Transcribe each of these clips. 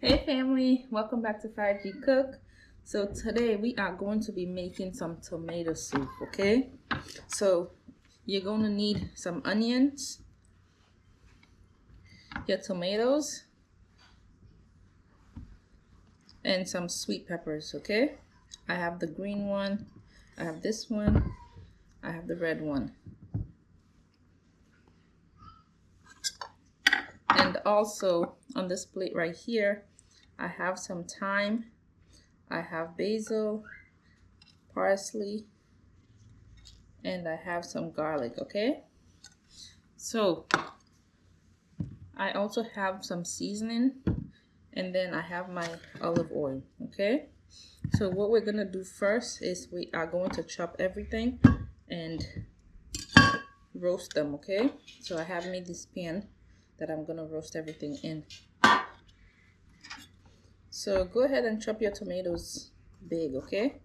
Hey family, welcome back to 5G Cook. So today we are going to be making some tomato soup, okay? So you're going to need some onions, your tomatoes, and some sweet peppers, okay? I have the green one, I have this one, I have the red one. And also on this plate right here, I have some thyme, I have basil, parsley, and I have some garlic, okay? So I also have some seasoning, and then I have my olive oil, okay? So what we're gonna do first is we are going to chop everything and roast them, okay? So I have made this pan that I'm gonna roast everything in. So go ahead and chop your tomatoes big, okay?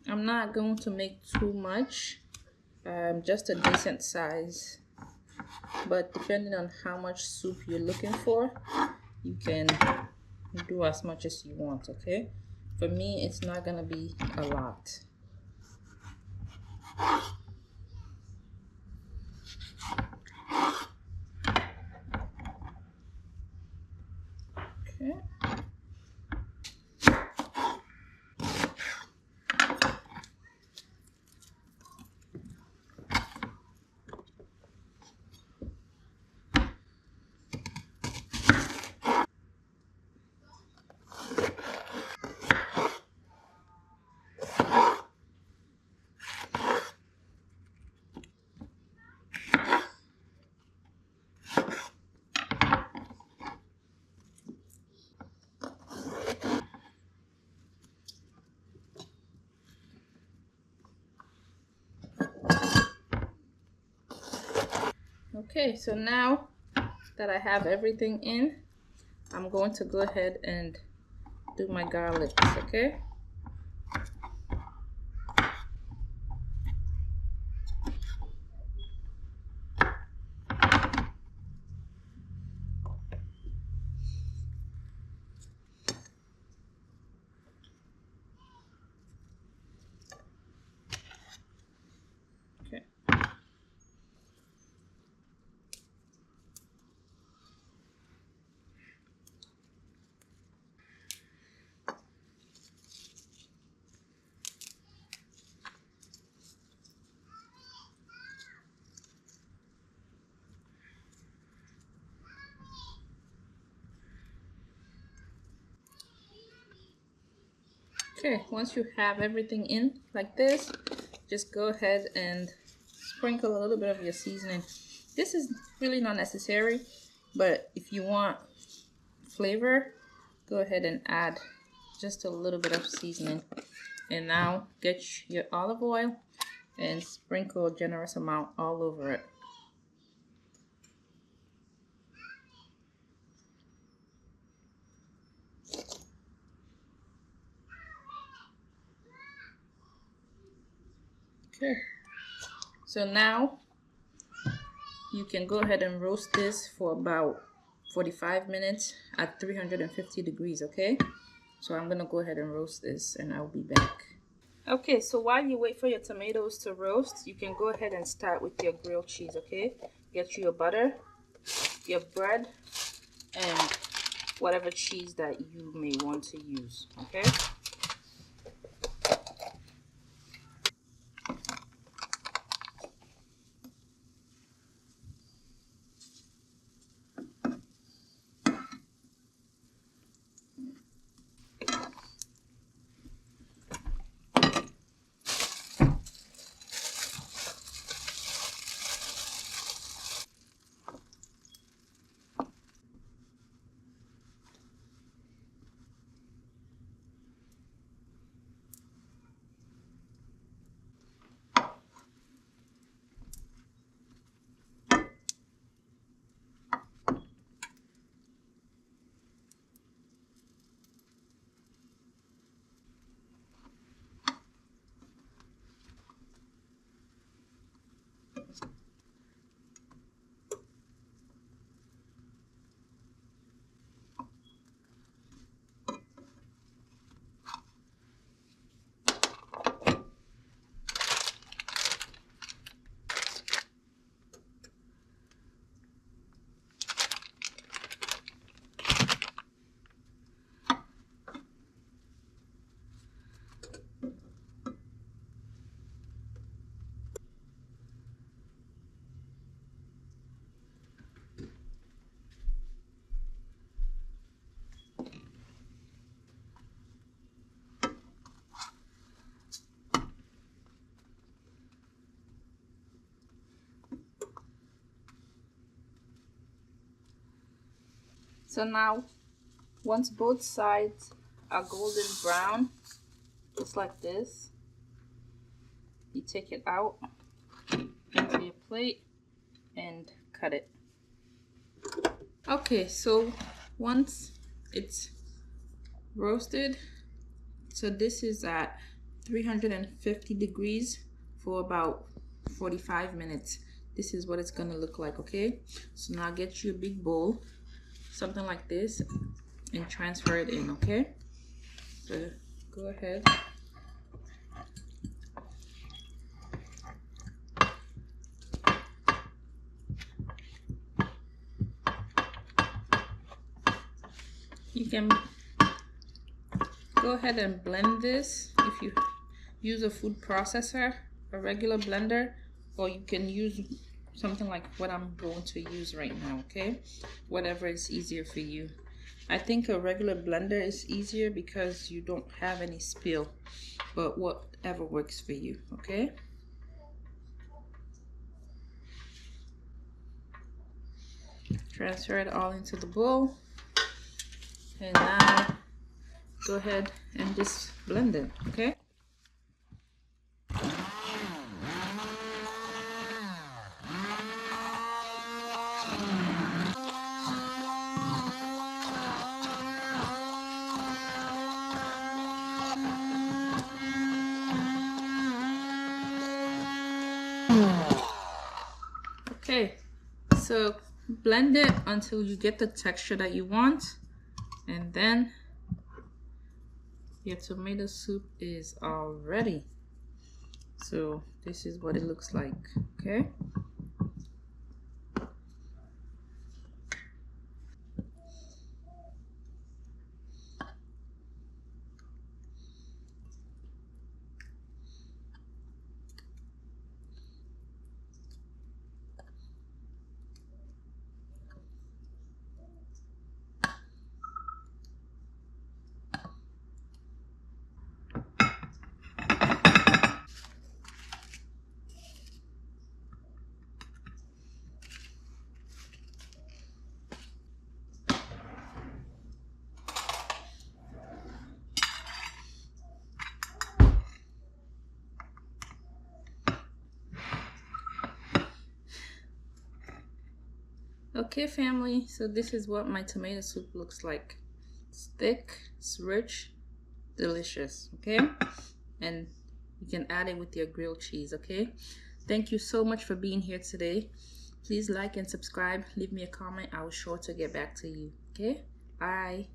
I'm not going to make too much, just a decent size. But depending on how much soup you're looking for, you can do as much as you want, okay? For me, it's not gonna be a lot. Okay. Okay, so now that I have everything in, I'm going to go ahead and do my garlic, okay? Okay. Okay, once you have everything in like this, just go ahead and sprinkle a little bit of your seasoning. This is really not necessary, but if you want flavor, go ahead and add just a little bit of seasoning. And now get your olive oil and sprinkle a generous amount all over it. Okay, so now you can go ahead and roast this for about 45 minutes at 350 degrees, okay? So I'm gonna go ahead and roast this and I'll be back. Okay, so while you wait for your tomatoes to roast, you can go ahead and start with your grilled cheese, okay? Get you your butter, your bread, and whatever cheese that you may want to use, okay? So now, once both sides are golden brown, just like this, you take it out into your plate and cut it. Okay, so once it's roasted, so this is at 350 degrees for about 45 minutes. This is what it's gonna look like, okay? So now get you a big bowl, something like this, and transfer it in, okay? So go ahead. You can go ahead and blend this if you use a food processor, a regular blender, or you can use something like what I'm going to use right now, okay? Whatever is easier for you. I think a regular blender is easier because you don't have any spill, but whatever works for you, okay? Transfer it all into the bowl, and now go ahead and just blend it, okay? Okay, so blend it until you get the texture that you want, and then your tomato soup is all ready. So this is what it looks like, okay? Okay, family, so this is what my tomato soup looks like. It's thick, it's rich, delicious, okay? And you can add it with your grilled cheese, okay? Thank you so much for being here today. Please like and subscribe. Leave me a comment. I will sure to get back to you, okay? Bye.